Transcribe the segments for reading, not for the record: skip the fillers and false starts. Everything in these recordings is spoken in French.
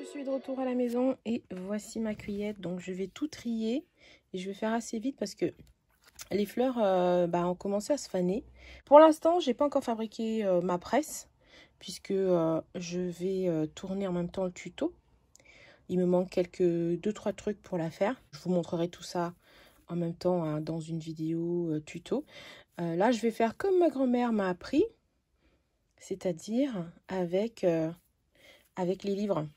Je suis de retour à la maison et voici ma cueillette. Donc je vais tout trier et je vais faire assez vite parce que les fleurs ont commencé à se faner. Pour l'instant, j'ai pas encore fabriqué ma presse puisque je vais tourner en même temps le tuto. Il me manque quelques 2-3 trucs pour la faire. Je vous montrerai tout ça en même temps hein, dans une vidéo tuto. Là, je vais faire comme ma grand-mère m'a appris, c'est-à-dire avec les livres.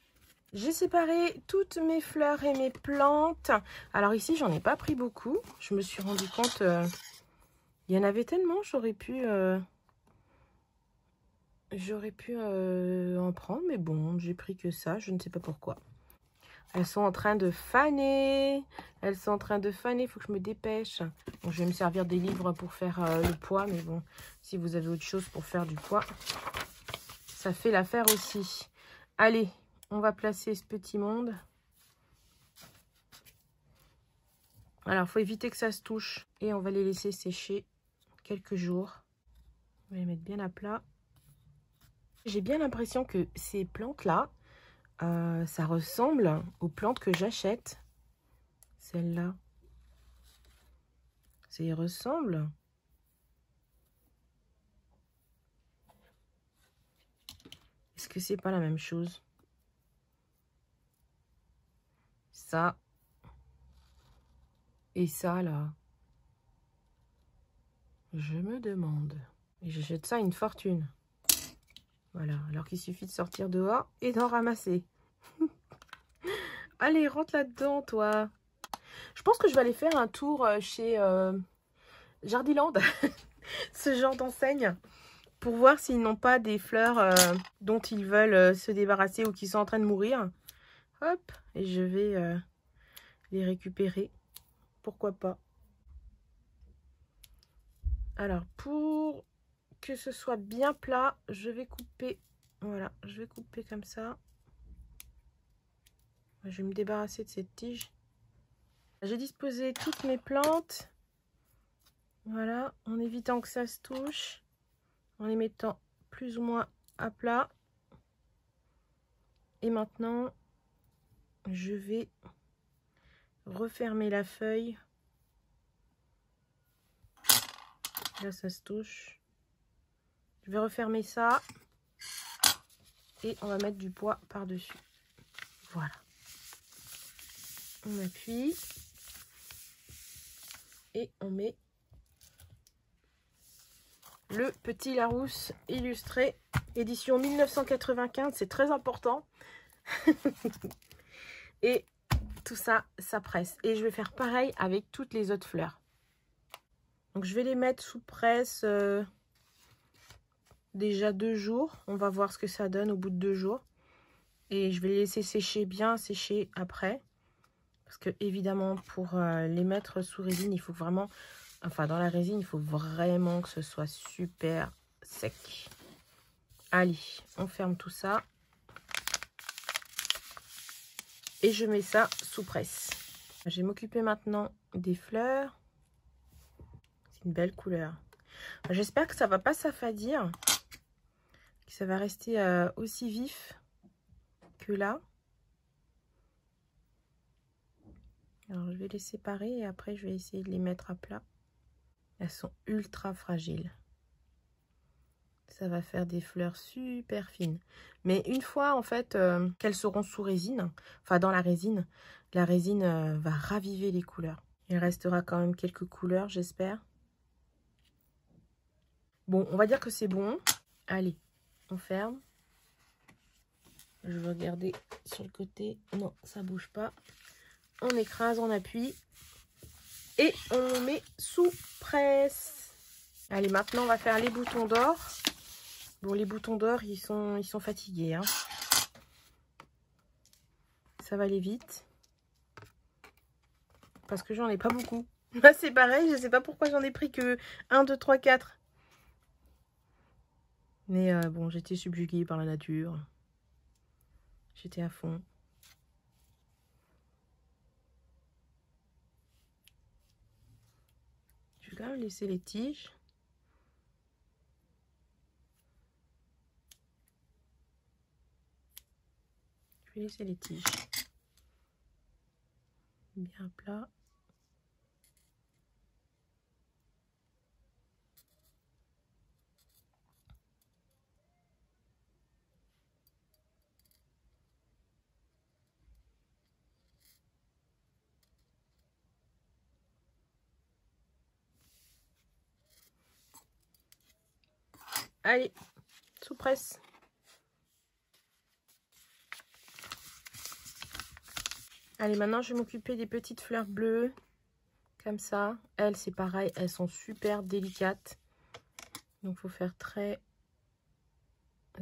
J'ai séparé toutes mes fleurs et mes plantes. Alors ici, j'en ai pas pris beaucoup. Je me suis rendu compte, il y en avait tellement, j'aurais pu en prendre. Mais bon, j'ai pris que ça, je ne sais pas pourquoi. Elles sont en train de faner. Elles sont en train de faner, il faut que je me dépêche. Bon, je vais me servir des livres pour faire le poids. Mais bon, si vous avez autre chose pour faire du poids, ça fait l'affaire aussi. Allez, on va placer ce petit monde. Alors, il faut éviter que ça se touche. Et on va les laisser sécher quelques jours. On va les mettre bien à plat. J'ai bien l'impression que ces plantes-là, ça ressemble aux plantes que j'achète. Celles-là. Ça y ressemble. Est-ce que c'est pas la même chose? Ça. Et ça, là. Je me demande. Et j'achète ça une fortune. Voilà. Alors qu'il suffit de sortir dehors et d'en ramasser. Allez, rentre là-dedans, toi. Je pense que je vais aller faire un tour chez Jardiland. Ce genre d'enseigne. Pour voir s'ils n'ont pas des fleurs dont ils veulent se débarrasser ou qui sont en train de mourir. Hop. Et je vais les récupérer. Pourquoi pas. Alors, pour que ce soit bien plat, je vais couper. Voilà, je vais couper comme ça. Je vais me débarrasser de cette tige. J'ai disposé toutes mes plantes. Voilà, en évitant que ça se touche. En les mettant plus ou moins à plat. Et maintenant, je vais refermer la feuille. Là, ça se touche. Je vais refermer ça. Et on va mettre du poids par-dessus. Voilà. On appuie. Et on met le petit Larousse illustré, édition 1995. C'est très important. Et tout ça, ça presse. Et je vais faire pareil avec toutes les autres fleurs. Donc, je vais les mettre sous presse déjà 2 jours. On va voir ce que ça donne au bout de 2 jours. Et je vais les laisser sécher, bien sécher après. Parce que, évidemment, pour les mettre sous résine, il faut vraiment... Enfin, dans la résine, il faut vraiment que ce soit super sec. Allez, on ferme tout ça. Et je mets ça sous presse. Je vais m'occuper maintenant des fleurs. C'est une belle couleur. J'espère que ça va pas s'affadir. Que ça va rester aussi vif que là. Alors, je vais les séparer et après, je vais essayer de les mettre à plat. Elles sont ultra fragiles. Ça va faire des fleurs super fines. Mais une fois, en fait, qu'elles seront sous résine, enfin dans la résine va raviver les couleurs. Il restera quand même quelques couleurs, j'espère. Bon, on va dire que c'est bon. Allez, on ferme. Je vais regarder sur le côté. Non, ça bouge pas. On écrase, on appuie. Et on met sous presse. Allez, maintenant, on va faire les boutons d'or. Bon, les boutons d'or, ils sont fatigués. Hein. Ça va aller vite. Parce que j'en ai pas beaucoup. C'est pareil, je sais pas pourquoi j'en ai pris que 1, 2, 3, 4. Mais bon, j'étais subjuguée par la nature. J'étais à fond. Je vais quand même laisser les tiges. Je vais laisser les tiges bien plat. Allez, sous presse. Allez, maintenant je vais m'occuper des petites fleurs bleues. Comme ça. Elles, c'est pareil, elles sont super délicates. Donc, il faut faire très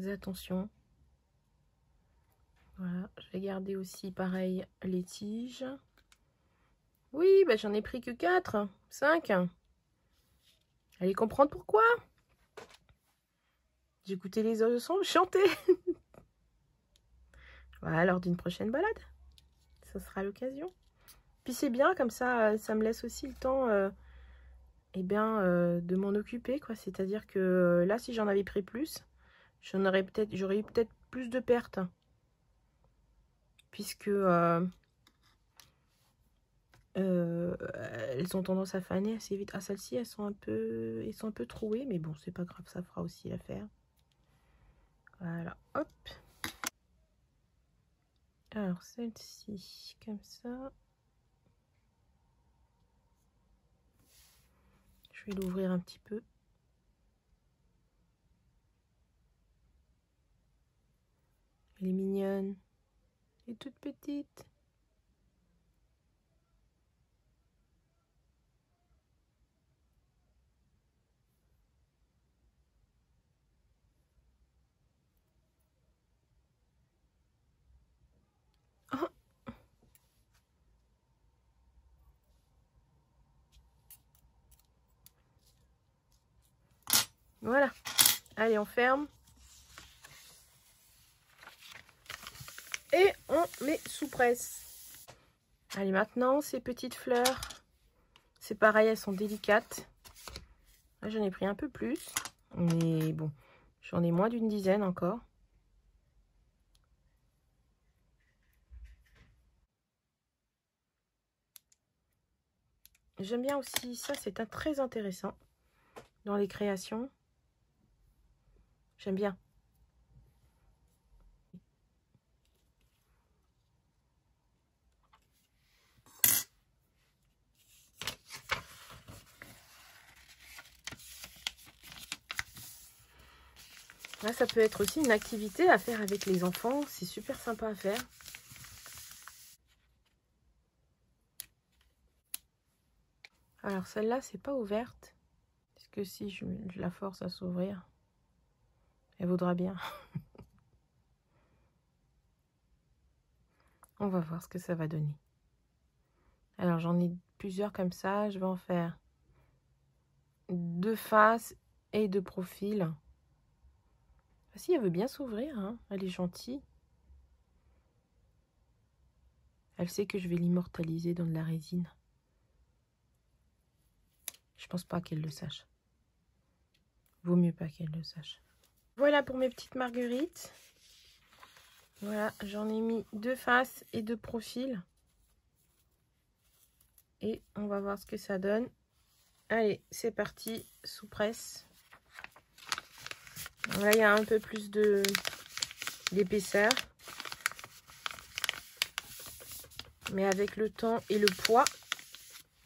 attention. Voilà, je vais garder aussi, pareil, les tiges. Oui, bah, j'en ai pris que 4, 5. Allez comprendre pourquoi. J'écoutais les oiseaux chanter. Voilà, lors d'une prochaine balade. Ça sera l'occasion. Puis c'est bien, comme ça, ça me laisse aussi le temps de m'en occuper, quoi. C'est-à-dire que là, si j'en avais pris plus, j'aurais eu peut-être plus de pertes. Puisque elles ont tendance à faner assez vite. Ah, celles-ci, elles sont un peu trouées, mais bon, c'est pas grave, ça fera aussi l'affaire. Voilà, hop. Alors, celle-ci, comme ça. Je vais l'ouvrir un petit peu. Elle est mignonne. Elle est toute petite. Oh. Voilà. Allez, on ferme. Et on met sous presse. Allez, maintenant, ces petites fleurs, c'est pareil, elles sont délicates. Là, j'en ai pris un peu plus. Mais bon, j'en ai moins d'une dizaine encore. J'aime bien aussi, ça c'est très intéressant dans les créations. J'aime bien. Là, ça peut être aussi une activité à faire avec les enfants. C'est super sympa à faire. Alors, celle-là, c'est pas ouverte. Parce que si je la force à s'ouvrir, elle vaudra bien. On va voir ce que ça va donner. Alors, j'en ai plusieurs comme ça. Je vais en faire 2 faces et 2 profils. Ah, si, elle veut bien s'ouvrir, hein. Elle est gentille. Elle sait que je vais l'immortaliser dans de la résine. Je pense pas qu'elle le sache. Vaut mieux pas qu'elle le sache. Voilà pour mes petites marguerites. Voilà, j'en ai mis 2 faces et 2 profils. Et on va voir ce que ça donne. Allez, c'est parti, sous presse. Là, il y a un peu plus d'épaisseur. Mais avec le temps et le poids,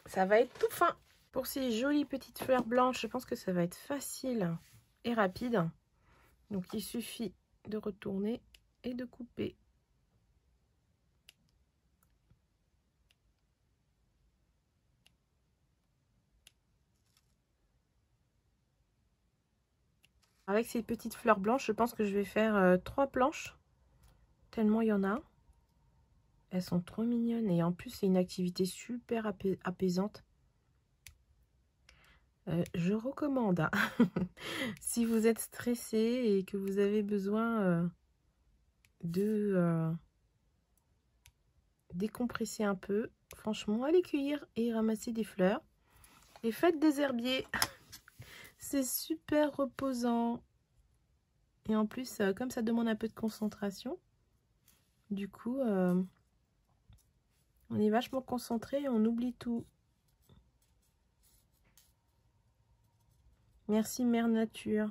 ça va être tout fin. Pour ces jolies petites fleurs blanches, je pense que ça va être facile et rapide. Donc, il suffit de retourner et de couper. Avec ces petites fleurs blanches, je pense que je vais faire 3 planches. Tellement il y en a. Elles sont trop mignonnes. Et en plus, c'est une activité super apaisante. Je recommande. Hein. Si vous êtes stressé et que vous avez besoin de décompresser un peu, franchement, allez cueillir et ramasser des fleurs. Et faites des herbiers. C'est super reposant. Et en plus, comme ça demande un peu de concentration, Du coup, on est vachement concentré, on oublie tout. Merci Mère Nature.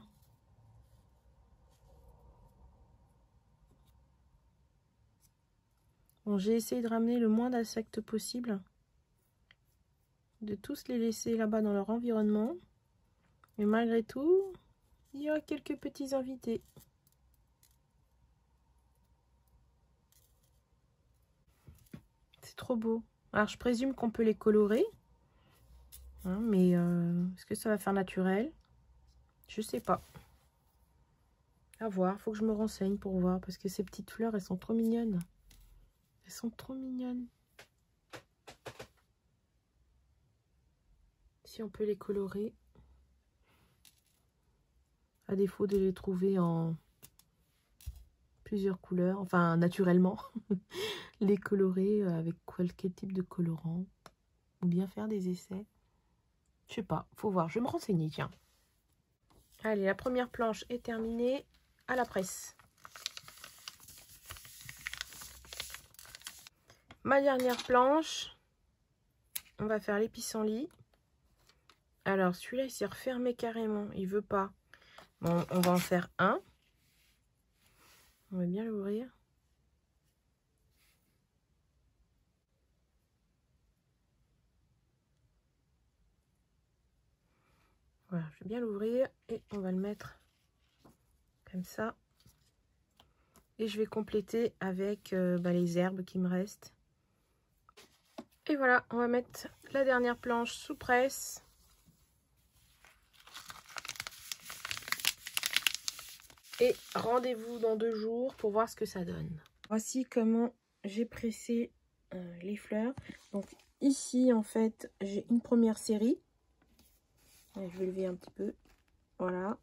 Bon, j'ai essayé de ramener le moins d'insectes possible. De tous les laisser là-bas dans leur environnement. Mais malgré tout, il y a quelques petits invités. C'est trop beau. Alors, je présume qu'on peut les colorer. Hein, mais est-ce que ça va faire naturel? Je sais pas. À voir. Faut que je me renseigne pour voir. Parce que ces petites fleurs, elles sont trop mignonnes. Elles sont trop mignonnes. Si on peut les colorer. À défaut de les trouver en plusieurs couleurs. Enfin, naturellement. Les colorer avec quel type de colorant. Ou bien faire des essais. Je sais pas. Faut voir. Je vais me renseigner, tiens. Allez, la première planche est terminée. À la presse. Ma dernière planche, on va faire les pissenlits. Alors, celui-là, il s'est refermé carrément. Il veut pas. Bon, on va en faire un. On va bien l'ouvrir. Voilà, je vais bien l'ouvrir et on va le mettre comme ça. Et je vais compléter avec les herbes qui me restent. Et voilà, on va mettre la dernière planche sous presse. Et rendez-vous dans 2 jours pour voir ce que ça donne. Voici comment j'ai pressé les fleurs. Donc ici, en fait, j'ai une première série. Et je vais lever un petit peu. Voilà.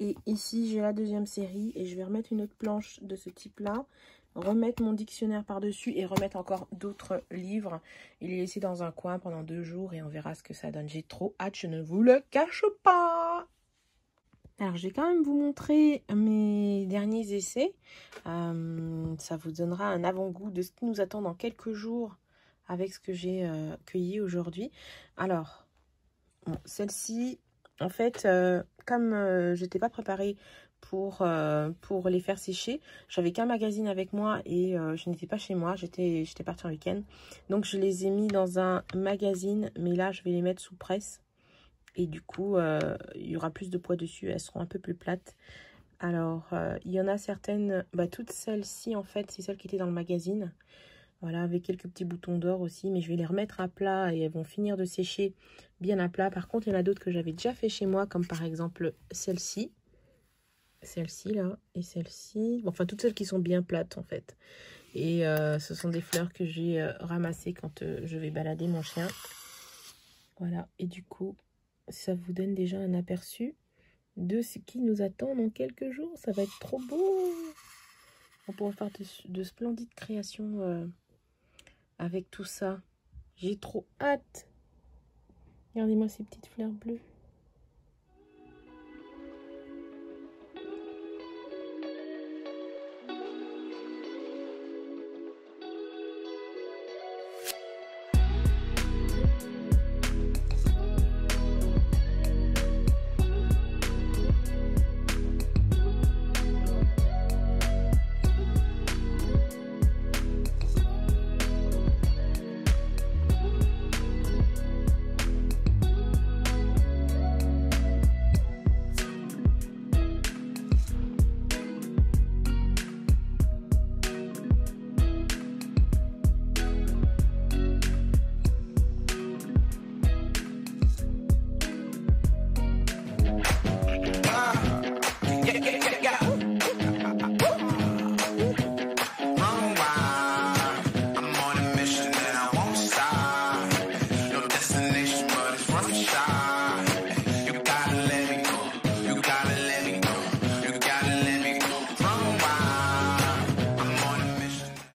Et ici, j'ai la deuxième série. Et je vais remettre une autre planche de ce type-là. Remettre mon dictionnaire par-dessus et remettre encore d'autres livres. Et les laisser dans un coin pendant 2 jours et on verra ce que ça donne. J'ai trop hâte, je ne vous le cache pas. Alors, je vais quand même vous montrer mes derniers essais. Ça vous donnera un avant-goût de ce qui nous attend dans quelques jours avec ce que j'ai cueilli aujourd'hui. Alors, bon, celle-ci, en fait, comme je n'étais pas préparée pour les faire sécher, j'avais qu'un magazine avec moi et je n'étais pas chez moi, j'étais partie en week-end. Donc, je les ai mis dans un magazine, mais là, je vais les mettre sous presse. Et du coup, il y aura plus de poids dessus. Elles seront un peu plus plates. Alors, il y en a certaines... toutes celles-ci, en fait, c'est celles qui étaient dans le magazine. Voilà, avec quelques petits boutons d'or aussi. Mais je vais les remettre à plat et elles vont finir de sécher bien à plat. Par contre, il y en a d'autres que j'avais déjà fait chez moi, comme par exemple celle-ci. Celle-ci, là. Et celle-ci. Bon, enfin, toutes celles qui sont bien plates, en fait. Et ce sont des fleurs que j'ai ramassées quand je vais balader mon chien. Voilà. Et du coup... ça vous donne déjà un aperçu de ce qui nous attend dans quelques jours. Ça va être trop beau. On pourra faire de splendides créations avec tout ça. J'ai trop hâte. Regardez-moi ces petites fleurs bleues.